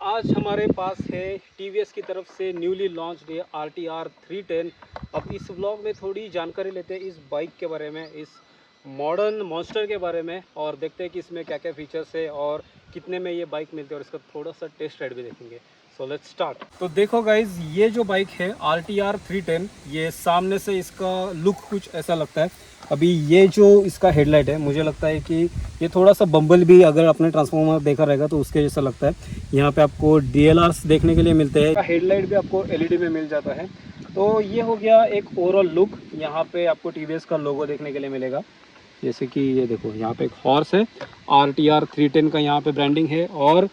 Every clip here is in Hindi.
आज हमारे पास है TVS की तरफ से न्यूली लॉन्च्ड है RTR 310। अब इस व्लॉग में थोड़ी जानकारी लेते हैं इस बाइक के बारे में, इस मॉडर्न मॉन्स्टर के बारे में, और देखते हैं कि इसमें क्या क्या फीचर्स है और कितने में ये बाइक मिलती है, और इसका थोड़ा सा टेस्ट राइड भी देखेंगे। So let's start. तो देखो गाइज, ये जो बाइक है RTR 310, ये सामने से इसका लुक कुछ ऐसा लगता है। अभी ये जो इसका हेडलाइट है, मुझे लगता है कि ये थोड़ा सा बम्बल भी अगर आपने ट्रांसफॉर्मर देखा रहेगा तो उसके जैसा लगता है। यहाँ पे आपको DLRs देखने के लिए मिलते हैं, हेडलाइट भी आपको LED में मिल जाता है। तो ये हो गया एक ओवरऑल लुक। यहाँ पे आपको TVS का लोगो देखने के लिए मिलेगा, जैसे कि ये देखो यहाँ पे एक हॉर्स है, RTR 310 का यहाँ पे ब्रांडिंग है, और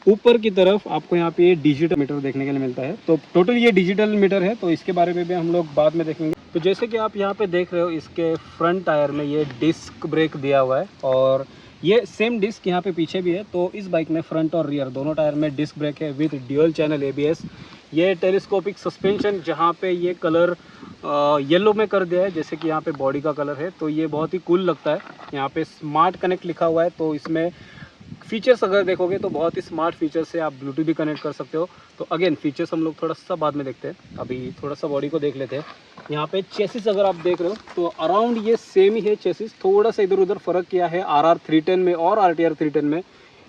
ऊपर की तरफ आपको यहाँ पे डिजिटल मीटर देखने के लिए मिलता है। तो टोटल ये डिजिटल मीटर है, तो इसके बारे में भी हम लोग बाद में देखेंगे। तो जैसे कि आप यहाँ पे देख रहे हो, इसके फ्रंट टायर में ये डिस्क ब्रेक दिया हुआ है, और ये सेम डिस्क यहाँ पे पीछे भी है। तो इस बाइक में फ्रंट और रियर दोनों टायर में डिस्क ब्रेक है विद ड्यूअल चैनल ABS। ये टेलीस्कोपिक सस्पेंशन, जहाँ पे ये कलर येलो में कर दिया है, जैसे कि यहाँ पे बॉडी का कलर है, तो ये बहुत ही कूल लगता है। यहाँ पे स्मार्ट कनेक्ट लिखा हुआ है, तो इसमें फीचर्स अगर देखोगे तो बहुत ही स्मार्ट फीचर्स है। आप ब्लूटूथ भी कनेक्ट कर सकते हो। तो अगेन फीचर्स हम लोग थोड़ा सा बाद में देखते हैं, अभी थोड़ा सा बॉडी को देख लेते हैं। यहाँ पे चेसिस अगर आप देख रहे हो तो अराउंड ये सेम ही है चेसिस, थोड़ा सा इधर उधर फ़र्क किया है RR 310 में और RTR 310 में।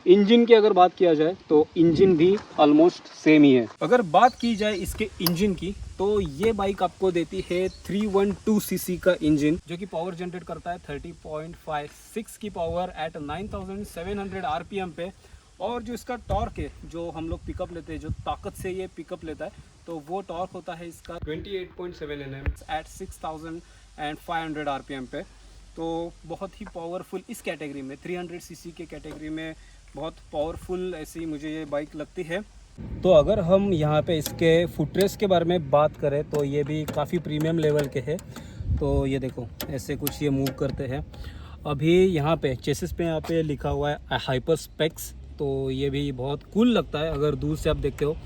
इंजन की अगर बात किया जाए तो इंजन भी ऑलमोस्ट सेम ही है। अगर बात की जाए इसके इंजन की, तो ये बाइक आपको देती है 312 सीसी का इंजन, जो कि पावर जनरेट करता है 30.56 की पावर एट 9700 RPM पे। और जो इसका टॉर्क है, जो हम लोग पिकअप लेते हैं, जो ताकत से ये पिकअप लेता है, तो वो टॉर्क होता है इसका 28.7 Nm एट 6500 RPM पे। तो बहुत ही पावरफुल इस कैटेगरी में, 300 सीसी के कैटेगरी में बहुत पावरफुल ऐसी मुझे ये बाइक लगती है। तो अगर हम यहाँ पे इसके फुटरेस्ट के बारे में बात करें तो ये भी काफ़ी प्रीमियम लेवल के है। तो ये देखो ऐसे कुछ ये मूव करते हैं। अभी यहाँ पे चेसिस पे यहाँ पे लिखा हुआ है हाइपर स्पेक्स, तो ये भी बहुत कूल लगता है अगर दूर से आप देखते हो।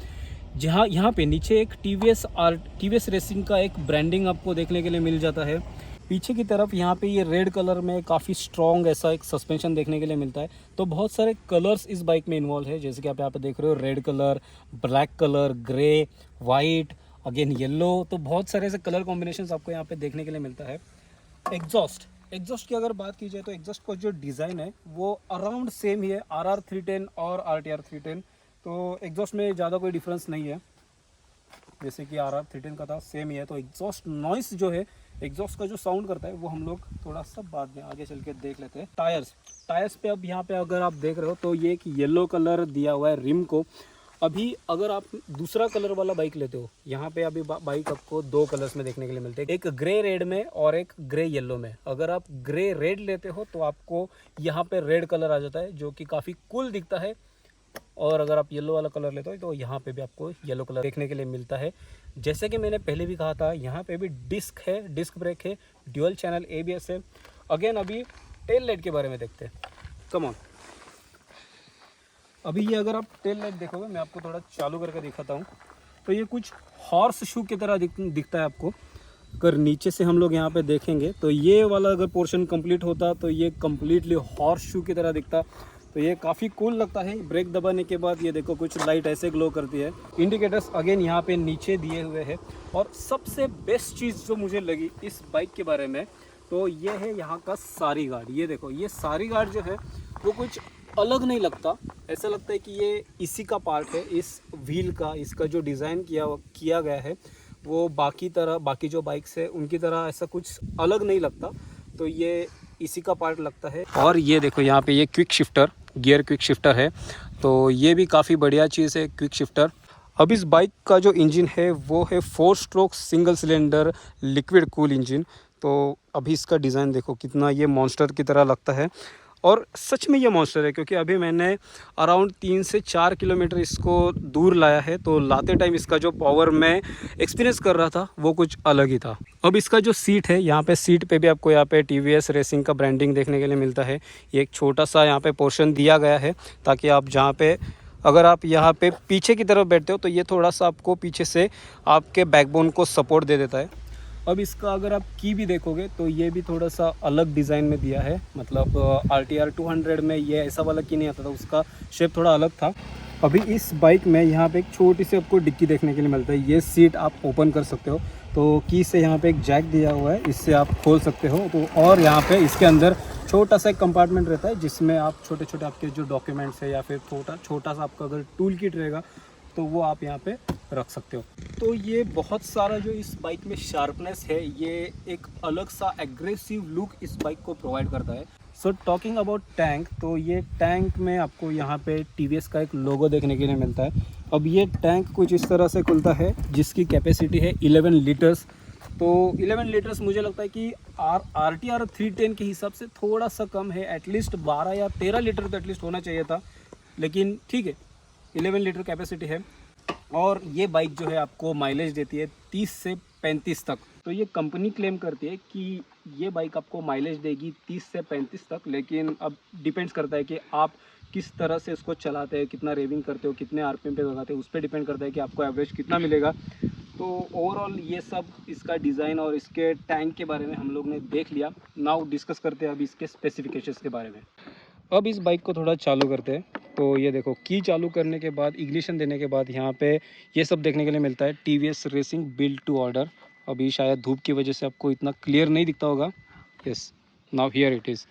जहाँ यहाँ पे नीचे एक TVS रेसिंग का एक ब्रांडिंग आपको देखने के लिए मिल जाता है। पीछे की तरफ यहाँ पे ये रेड कलर में काफ़ी स्ट्रॉन्ग ऐसा एक सस्पेंशन देखने के लिए मिलता है। तो बहुत सारे कलर्स इस बाइक में इन्वॉल्व है, जैसे कि आप यहाँ पे देख रहे हो, red colour, black colour, grey, white, again yellow. तो बहुत सारे ऐसे कलर कॉम्बिनेशंस आपको यहाँ पे देखने के लिए मिलता है। एग्जॉस्ट की अगर बात की जाए तो एग्जॉस्ट का जो डिज़ाइन है वो अराउंड सेम ही है RR 310 और RTR 310। तो एग्जॉस्ट में ज़्यादा कोई डिफरेंस नहीं है, जैसे कि RR 310 का था सेम ही है। तो एग्जॉस्ट नॉइस जो है, एग्जॉस्ट का जो साउंड करता है, वो हम लोग थोड़ा सा बाद में आगे चल के देख लेते हैं। टायर्स पे अब यहाँ पे अगर आप देख रहे हो तो ये एक येलो कलर दिया हुआ है रिम को। अभी अगर आप दूसरा कलर वाला बाइक लेते हो, यहाँ पे अभी बाइक आपको दो कलर्स में देखने के लिए मिलते हैं, एक ग्रे रेड में और एक ग्रे येलो में। अगर आप ग्रे रेड लेते हो तो आपको यहाँ पे रेड कलर आ जाता है, जो कि काफ़ी कूल दिखता है। और अगर आप येलो वाला कलर लेते हो तो यहाँ पे भी आपको येलो कलर देखने के लिए मिलता है। जैसे कि मैंने पहले भी कहा था, यहाँ पे भी डिस्क है, डिस्क ब्रेक है, ड्यूअल चैनल ABS है। अगेन अभी टेल लाइट के बारे में देखते हैं, कम ऑन। अभी ये अगर आप टेल लाइट देखोगे, मैं आपको थोड़ा चालू करके दिखाता हूँ, तो ये कुछ हॉर्स शू की तरह दिखता है आपको। अगर नीचे से हम लोग यहाँ पे देखेंगे तो ये वाला अगर पोर्शन कंप्लीट होता तो ये कम्प्लीटली हॉर्स शू की तरह दिखता। तो ये काफ़ी कूल लगता है। ब्रेक दबाने के बाद ये देखो कुछ लाइट ऐसे ग्लो करती है। इंडिकेटर्स अगेन यहाँ पे नीचे दिए हुए हैं। और सबसे बेस्ट चीज़ जो मुझे लगी इस बाइक के बारे में, तो ये है यहाँ का सारी गार्ड। ये देखो, ये सारी गार्ड जो है वो कुछ अलग नहीं लगता, ऐसा लगता है कि ये इसी का पार्ट है, इस व्हील का। इसका जो डिज़ाइन किया गया है वो बाकी जो बाइक्स है उनकी तरह ऐसा कुछ अलग नहीं लगता। तो ये इसी का पार्ट लगता है। और ये देखो यहाँ पे ये गियर क्विक शिफ्टर है, तो ये भी काफ़ी बढ़िया चीज़ है, क्विक शिफ्टर। अब इस बाइक का जो इंजन है वो है 4 stroke single cylinder liquid cool engine. तो अभी इसका डिज़ाइन देखो कितना ये मॉन्स्टर की तरह लगता है, और सच में ये मॉन्स्टर है, क्योंकि अभी मैंने अराउंड 3 से 4 किलोमीटर इसको दूर लाया है। तो लाते टाइम इसका जो पावर मैं एक्सपीरियंस कर रहा था वो कुछ अलग ही था। अब इसका जो सीट है, यहाँ पे सीट पे भी आपको यहाँ पे TVS रेसिंग का ब्रांडिंग देखने के लिए मिलता है। ये एक छोटा सा यहाँ पे पोर्शन दिया गया है, ताकि आप जहाँ पे अगर आप यहाँ पे पीछे की तरफ बैठते हो तो ये थोड़ा सा आपको पीछे से आपके बैकबोन को सपोर्ट दे देता है। अब इसका अगर आप की भी देखोगे तो ये भी थोड़ा सा अलग डिज़ाइन में दिया है। मतलब RTR 200 में ये ऐसा वाला की नहीं आता था, उसका शेप थोड़ा अलग था। अभी इस बाइक में यहाँ पे एक छोटी सी आपको डिक्की देखने के लिए मिलता है। ये सीट आप ओपन कर सकते हो, तो की से यहाँ पे एक जैक दिया हुआ है, इससे आप खोल सकते हो। तो और यहाँ पे इसके अंदर छोटा सा एक कंपार्टमेंट रहता है जिसमें आप छोटे छोटे आपके जो डॉक्यूमेंट्स है या फिर छोटा सा आपका अगर टूल किट रहेगा तो वो आप यहाँ पे रख सकते हो। तो ये बहुत सारा जो इस बाइक में शार्पनेस है, ये एक अलग सा एग्रेसिव लुक इस बाइक को प्रोवाइड करता है। सो टॉकिंग अबाउट टैंक, तो ये टैंक में आपको यहाँ पे TVS का एक लोगो देखने के लिए मिलता है। अब ये टैंक कुछ इस तरह से खुलता है जिसकी कैपेसिटी है 11 लीटर्स। तो 11 लीटर्स मुझे लगता है कि RTR 310 के हिसाब से थोड़ा सा कम है, एटलीस्ट 12 या 13 लीटर तो एटलीस्ट होना चाहिए था, लेकिन ठीक है 11 लीटर कैपेसिटी है। और ये बाइक जो है आपको माइलेज देती है 30 से 35 तक। तो ये कंपनी क्लेम करती है कि ये बाइक आपको माइलेज देगी 30 से 35 तक, लेकिन अब डिपेंड्स करता है कि आप किस तरह से इसको चलाते हैं, कितना रेविंग करते हो, कितने RPM पे भगाते हो, उस पर डिपेंड करता है कि आपको एवरेज कितना मिलेगा। तो ओवरऑल ये सब इसका डिज़ाइन और इसके टैंक के बारे में हम लोग ने देख लिया। नाउ डिस्कस करते हैं अब इसके स्पेसिफिकेशंस के बारे में। अब इस बाइक को थोड़ा चालू करते हैं। तो ये देखो, की चालू करने के बाद, इग्निशन देने के बाद यहाँ पे ये सब देखने के लिए मिलता है, TVS racing build to order. अभी शायद धूप की वजह से आपको इतना क्लियर नहीं दिखता होगा। Yes, now here it is.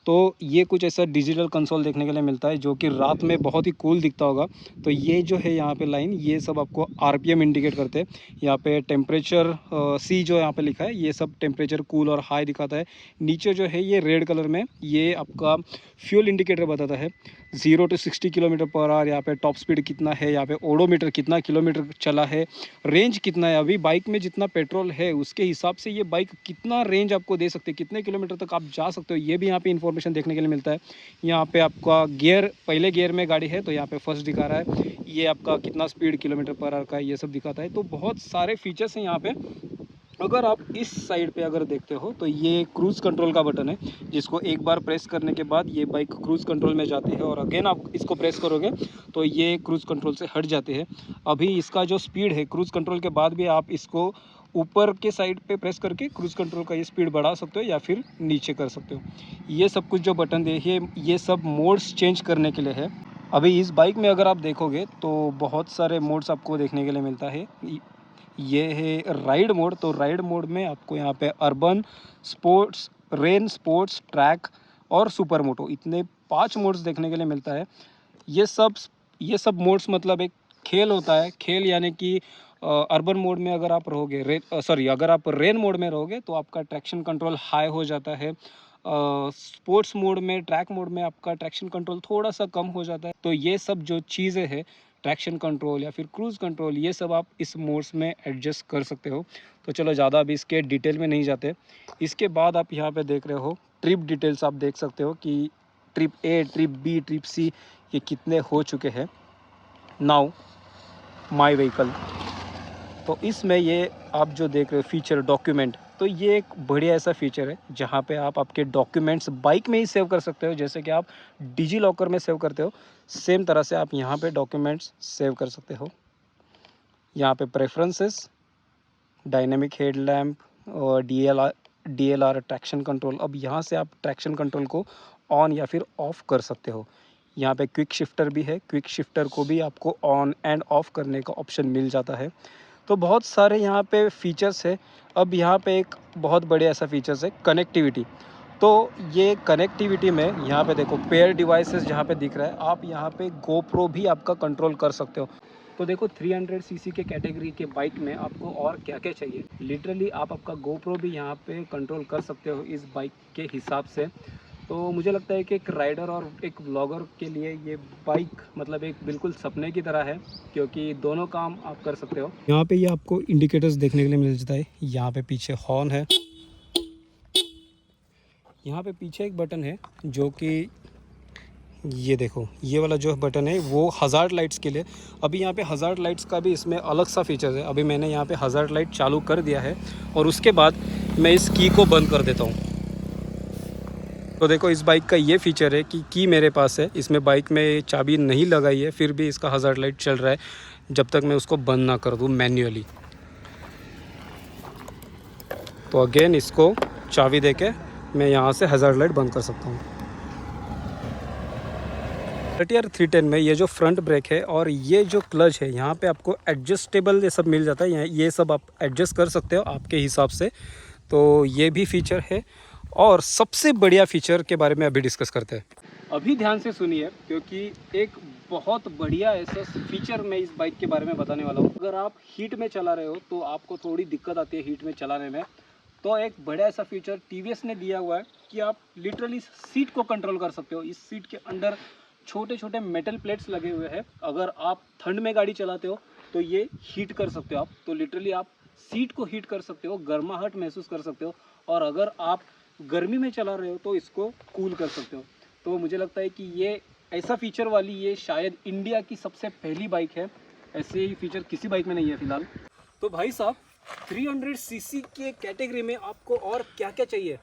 तो ये कुछ ऐसा डिजिटल कंसोल देखने के लिए मिलता है जो कि रात में बहुत ही कूल दिखता होगा। तो ये जो है यहाँ पे लाइन, ये सब आपको RPM इंडिकेट करते हैं। यहाँ पे टेम्परेचर C जो यहाँ पे लिखा है, ये सब टेम्परेचर कूल और हाई दिखाता है। नीचे जो है ये रेड कलर में, ये आपका फ्यूल इंडिकेटर बताता है 0 to 60 किलोमीटर पर आवर। यहाँ पे टॉप स्पीड कितना है, यहाँ पे ओडोमीटर कितना किलोमीटर चला है, रेंज कितना है। अभी बाइक में जितना पेट्रोल है उसके हिसाब से ये बाइक कितना रेंज आपको दे सकते हैं, कितने किलोमीटर तक आप जा सकते हो, ये भी यहाँ पे इन्फॉर्मेशन देखने के लिए मिलता है। यहाँ पे आपका गियर, पहले गियर में गाड़ी है तो यहाँ पे फर्स्ट दिखा रहा है। ये आपका कितना स्पीड किलोमीटर पर आवर का है, ये सब दिखाता है। तो बहुत सारे फीचर्स हैं यहाँ पे। अगर आप इस साइड पे अगर देखते हो तो ये क्रूज़ कंट्रोल का बटन है, जिसको एक बार प्रेस करने के बाद ये बाइक क्रूज़ कंट्रोल में जाती है, और अगेन आप इसको प्रेस करोगे तो ये क्रूज़ कंट्रोल से हट जाती है। अभी इसका जो स्पीड है, क्रूज़ कंट्रोल के बाद भी आप इसको ऊपर के साइड पे प्रेस करके क्रूज़ कंट्रोल का ये स्पीड बढ़ा सकते हो या फिर नीचे कर सकते हो। ये सब कुछ जो बटन देखिए, ये सब मोड्स चेंज करने के लिए है। अभी इस बाइक में अगर आप देखोगे तो बहुत सारे मोड्स आपको देखने के लिए मिलता है। ये है राइड मोड। तो राइड मोड में आपको यहाँ पे urban, sports, rain, sports, track और सुपर मोटो, इतने 5 मोड्स देखने के लिए मिलता है। ये सब मोड्स मतलब एक खेल होता है। खेल यानी कि अर्बन मोड में अगर आप रहोगे, अगर आप रेन मोड में रहोगे तो आपका ट्रैक्शन कंट्रोल हाई हो जाता है। स्पोर्ट्स मोड में, ट्रैक मोड में आपका ट्रैक्शन कंट्रोल थोड़ा सा कम हो जाता है। तो ये सब जो चीज़ें हैं, ट्रैक्शन कंट्रोल या फिर क्रूज़ कंट्रोल, ये सब आप इस मोड्स में एडजस्ट कर सकते हो। तो चलो ज़्यादा अभी इसके डिटेल में नहीं जाते। इसके बाद आप यहाँ पे देख रहे हो ट्रिप डिटेल्स, आप देख सकते हो कि trip A, trip B, trip C ये कितने हो चुके हैं। नाउ माई व्हीकल, तो इसमें ये आप जो देख रहे हो फीचर डॉक्यूमेंट, तो ये एक बढ़िया ऐसा फीचर है जहाँ पे आप आपके डॉक्यूमेंट्स बाइक में ही सेव कर सकते हो। जैसे कि आप डिजी लॉकर में सेव करते हो, सेम तरह से आप यहाँ पे डॉक्यूमेंट्स सेव कर सकते हो। यहाँ पे प्रेफरेंसेस, डायनेमिक हेडलैम्प और DLR ट्रैक्शन कंट्रोल। अब यहाँ से आप ट्रैक्शन कंट्रोल को ऑन या फिर ऑफ़ कर सकते हो। यहाँ पे क्विक शिफ्टर भी है, क्विक शिफ्टर को भी आपको ऑन एंड ऑफ़ करने का ऑप्शन मिल जाता है। तो बहुत सारे यहाँ पे फीचर्स है। अब यहाँ पे एक बहुत बढ़िया ऐसा फीचर्स है कनेक्टिविटी। तो ये कनेक्टिविटी में यहाँ पे देखो पेयर डिवाइसेस जहाँ पे दिख रहा है, आप यहाँ पे GoPro भी आपका कंट्रोल कर सकते हो। तो देखो 300 सीसी के कैटेगरी के बाइक में आपको और क्या क्या चाहिए। लिटरली आप आपका GoPro भी यहाँ पे कंट्रोल कर सकते हो इस बाइक के हिसाब से। तो मुझे लगता है कि एक राइडर और एक व्लॉगर के लिए ये बाइक मतलब एक बिल्कुल सपने की तरह है, क्योंकि दोनों काम आप कर सकते हो। यहाँ पे ये आपको इंडिकेटर्स देखने के लिए मिल जाता है। यहाँ पे पीछे हॉर्न है, यहाँ पे पीछे एक बटन है जो कि ये देखो, ये वाला जो बटन है वो हज़ार्ड लाइट्स के लिए। अभी यहाँ पे हज़ार्ड लाइट्स का भी इसमें अलग सा फीचर है। अभी मैंने यहाँ पे हज़ार्ड लाइट चालू कर दिया है और उसके बाद मैं इस की को बंद कर देता हूँ। तो देखो इस बाइक का ये फीचर है कि की मेरे पास है, इसमें बाइक में चाबी नहीं लगाई है, फिर भी इसका हज़ार्ड लाइट चल रहा है जब तक मैं उसको बंद ना कर दूँ मैन्युअली। तो अगेन इसको चाबी देके मैं यहाँ से हज़ार्ड लाइट बंद कर सकता हूँ। RTR 310 में ये जो फ्रंट ब्रेक है और ये जो क्लच है, यहाँ पे आपको एडजस्टेबल ये सब मिल जाता है। ये सब आप एडजस्ट कर सकते हो आपके हिसाब से, तो ये भी फीचर है। और सबसे बढ़िया फीचर के बारे में अभी डिस्कस करते हैं। अभी ध्यान से सुनिए, क्योंकि एक बहुत बढ़िया ऐसा फीचर मैं इस बाइक के बारे में बताने वाला हूँ। अगर आप हीट में चला रहे हो तो आपको थोड़ी दिक्कत आती है हीट में चलाने में, तो एक बड़ा ऐसा फीचर TVS ने दिया हुआ है कि आप लिटरली सीट को कंट्रोल कर सकते हो। इस सीट के अंदर छोटे छोटे मेटल प्लेट्स लगे हुए हैं। अगर आप ठंड में गाड़ी चलाते हो तो ये हीट कर सकते हो आप, तो लिटरली आप सीट को हीट कर सकते हो, गर्माहट महसूस कर सकते हो। और अगर आप गर्मी में चला रहे हो तो इसको कूल कर सकते हो। तो मुझे लगता है कि ये ऐसा फीचर वाली ये शायद इंडिया की सबसे पहली बाइक है। ऐसे ही फीचर किसी बाइक में नहीं है फिलहाल। तो भाई साहब, 300 सीसी के कैटेगरी में आपको और क्या क्या चाहिए।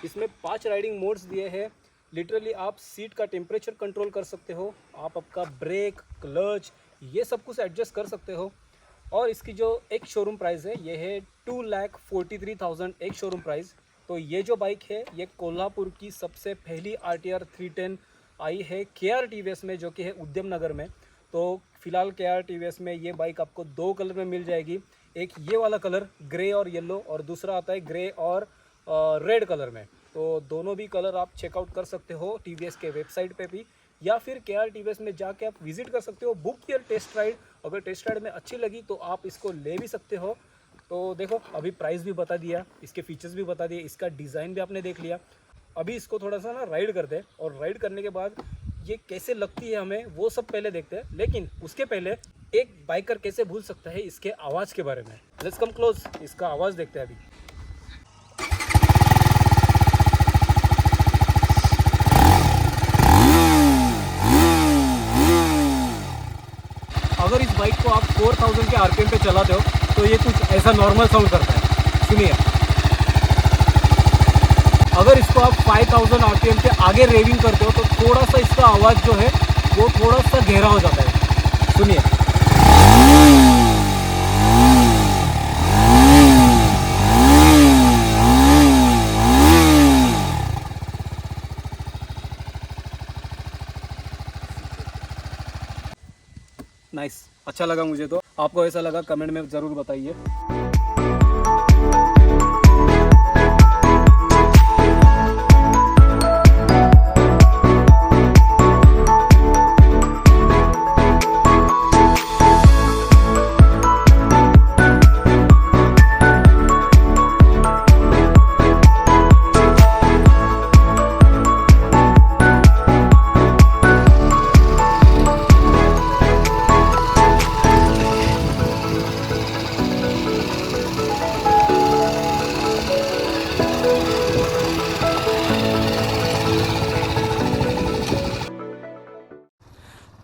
इसमें 5 राइडिंग मोड्स दिए हैं। लिटरली आप सीट का टेम्परेचर कंट्रोल कर सकते हो, आप आपका ब्रेक, क्लच, ये सब कुछ एडजस्ट कर सकते हो। और इसकी जो एक शोरूम प्राइस है ये है 2,43,000 एक शोरूम प्राइस। तो ये जो बाइक है ये कोल्हापुर की सबसे पहली RTR 310 आई है KR TVS में, जो कि है उद्यम नगर में। तो फिलहाल KR TVS में ये बाइक आपको 2 कलर में मिल जाएगी। एक ये वाला कलर ग्रे और येलो, और दूसरा आता है ग्रे और रेड कलर में। तो दोनों भी कलर आप चेकआउट कर सकते हो TVS के वेबसाइट पे भी, या फिर KR TVS में जाके आप विजिट कर सकते हो। बुक योर टेस्ट राइड, अगर टेस्ट राइड में अच्छी लगी तो आप इसको ले भी सकते हो। तो देखो, अभी प्राइस भी बता दिया, इसके फीचर्स भी बता दिए, इसका डिज़ाइन भी आपने देख लिया। अभी इसको थोड़ा सा ना राइड करते हैं, और राइड करने के बाद ये कैसे लगती है हमें वो सब पहले देखते हैं। लेकिन उसके पहले एक बाइकर कैसे भूल सकता है इसके आवाज़ के बारे में। लेट्स कम क्लोज, इसका आवाज़ देखते हैं अभी। अगर इस बाइक को आप 4000 के RPM पे चलाते हो तो ये कुछ ऐसा नॉर्मल साउंड करता है, सुनिए। अगर इसको आप 5000 RPM के आगे रेविंग करते हो तो थोड़ा सा इसका आवाज़ जो है वो थोड़ा सा गहरा हो जाता है, सुनिए। नाइस, अच्छा लगा मुझे। तो आपको ऐसा लगा कमेंट में ज़रूर बताइए।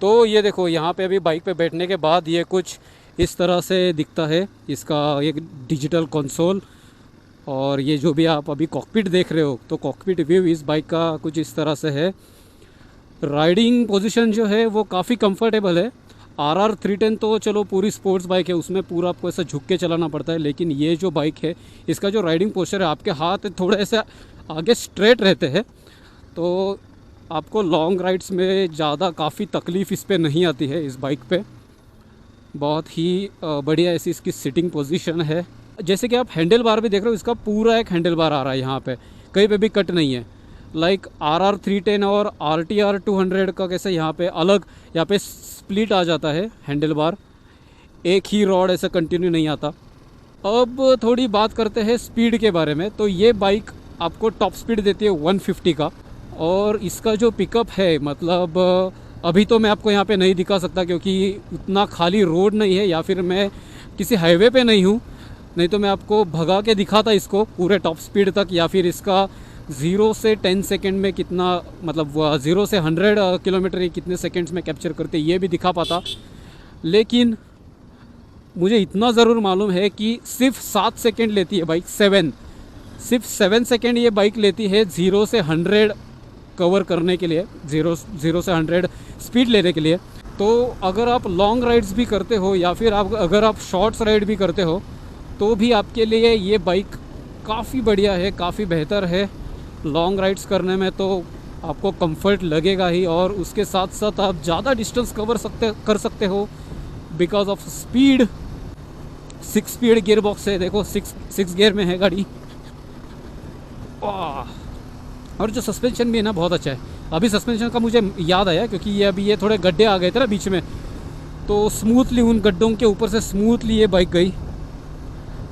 तो ये देखो, यहाँ पे अभी बाइक पे बैठने के बाद ये कुछ इस तरह से दिखता है, इसका एक डिजिटल कंसोल। और ये जो भी आप अभी कॉकपिट देख रहे हो, तो कॉकपिट व्यू इस बाइक का कुछ इस तरह से है। राइडिंग पोजीशन जो है वो काफ़ी कंफर्टेबल है। RR 310 तो चलो पूरी स्पोर्ट्स बाइक है, उसमें पूरा आपको ऐसा झुक के चलाना पड़ता है। लेकिन ये जो बाइक है इसका जो राइडिंग पोस्चर है, आपके हाथ थोड़े ऐसे आगे स्ट्रेट रहते हैं, तो आपको लॉन्ग राइड्स में ज़्यादा काफ़ी तकलीफ़ इस पे नहीं आती है। इस बाइक पे बहुत ही बढ़िया ऐसी इसकी सिटिंग पोजीशन है। जैसे कि आप हैंडल बार भी देख रहे हो, इसका पूरा एक हैंडल बार आ रहा है यहाँ पे, कहीं पे भी कट नहीं है। लाइक RR 310 और RTR 200 का कैसे यहाँ पे अलग, यहाँ पे स्प्लिट आ जाता है हैंडल बार, एक ही रॉड ऐसा कंटिन्यू नहीं आता। अब थोड़ी बात करते हैं स्पीड के बारे में। तो ये बाइक आपको टॉप स्पीड देती है 150 का, और इसका जो पिकअप है, मतलब अभी तो मैं आपको यहाँ पे नहीं दिखा सकता क्योंकि उतना खाली रोड नहीं है, या फिर मैं किसी हाईवे पे नहीं हूँ, नहीं तो मैं आपको भगा के दिखाता इसको पूरे टॉप स्पीड तक, या फिर इसका 0 से 10 सेकंड में कितना, मतलब 0 से 100 किलोमीटर कितने सेकंड्स में कैप्चर करते, ये भी दिखा पाता। लेकिन मुझे इतना ज़रूर मालूम है कि सिर्फ 7 सेकंड लेती है बाइक, सिर्फ 7 सेकंड ये बाइक लेती है 0 से 100 कवर करने के लिए, 0 से 100 स्पीड लेने के लिए। तो अगर आप लॉन्ग राइड्स भी करते हो, या फिर अगर आप शॉर्ट्स राइड भी करते हो, तो भी आपके लिए ये बाइक काफ़ी बढ़िया है, काफ़ी बेहतर है। लॉन्ग राइड्स करने में तो आपको कंफर्ट लगेगा ही, और उसके साथ साथ आप ज़्यादा डिस्टेंस कर सकते हो because of speed. 6 speed gear box है, देखो 6 गियर में है गाड़ी। और जो सस्पेंशन भी है ना बहुत अच्छा है। अभी सस्पेंशन का मुझे याद आया क्योंकि ये थोड़े गड्ढे आ गए थे ना बीच में, तो स्मूथली उन गड्ढों के ऊपर से स्मूथली ये बाइक गई,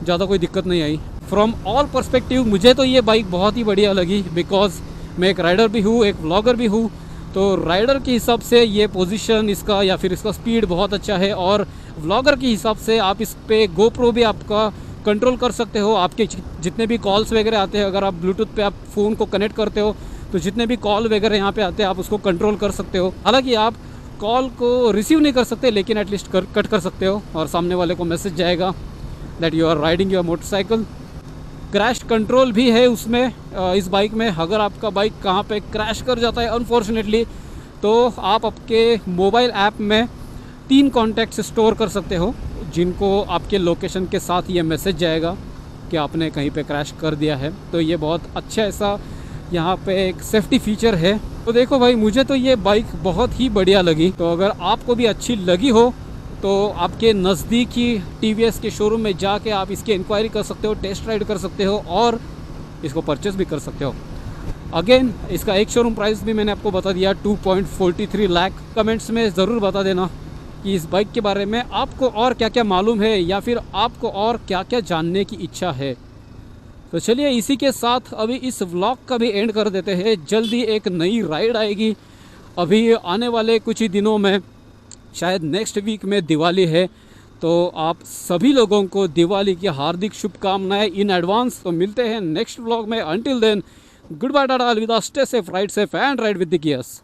ज़्यादा कोई दिक्कत नहीं आई। फ्रॉम ऑल पर्सपेक्टिव मुझे तो ये बाइक बहुत ही बढ़िया लगी बिकॉज मैं एक राइडर भी हूँ, एक व्लॉगर भी हूँ। तो राइडर के हिसाब से ये पोजीशन इसका या फिर इसका स्पीड बहुत अच्छा है, और व्लॉगर के हिसाब से आप इस पे GoPro भी आपका कंट्रोल कर सकते हो। आपके जितने भी कॉल्स वगैरह आते हैं, अगर आप ब्लूटूथ पे आप फ़ोन को कनेक्ट करते हो तो जितने भी कॉल वगैरह यहाँ पे आते हैं आप उसको कंट्रोल कर सकते हो। हालांकि आप कॉल को रिसीव नहीं कर सकते, लेकिन एटलीस्ट कट कर सकते हो, और सामने वाले को मैसेज जाएगा that you are riding your motorcycle. Crash control भी है उसमें, इस बाइक में। अगर आपका बाइक कहाँ पे क्रैश कर जाता है अनफॉर्चुनेटली, तो आप आपके मोबाइल ऐप में 3 कॉन्टैक्ट्स स्टोर कर सकते हो, जिनको आपके लोकेशन के साथ ये मैसेज जाएगा कि आपने कहीं पे क्रैश कर दिया है। तो ये बहुत अच्छा ऐसा यहाँ पे एक सेफ्टी फीचर है। तो देखो भाई, मुझे तो ये बाइक बहुत ही बढ़िया लगी। तो अगर आपको भी अच्छी लगी हो तो आपके नज़दीकी TVS के शोरूम में जाके आप इसकी इंक्वायरी कर सकते हो, टेस्ट राइड कर सकते हो, और इसको परचेस भी कर सकते हो। अगेन इसका एक शोरूम प्राइस भी मैंने आपको बता दिया, 2.43 लाख। कमेंट्स में ज़रूर बता देना कि इस बाइक के बारे में आपको और क्या क्या मालूम है, या फिर आपको और क्या क्या जानने की इच्छा है। तो चलिए इसी के साथ अभी इस व्लॉग का भी एंड कर देते हैं। जल्दी एक नई राइड आएगी। अभी आने वाले कुछ ही दिनों में, शायद नेक्स्ट वीक में दिवाली है, तो आप सभी लोगों को दिवाली की हार्दिक शुभकामनाएं इन एडवांस। तो मिलते हैं नेक्स्ट व्लॉग में। Until then, goodbye, tata, अलविदा, stay safe, ride safe and ride with the gears.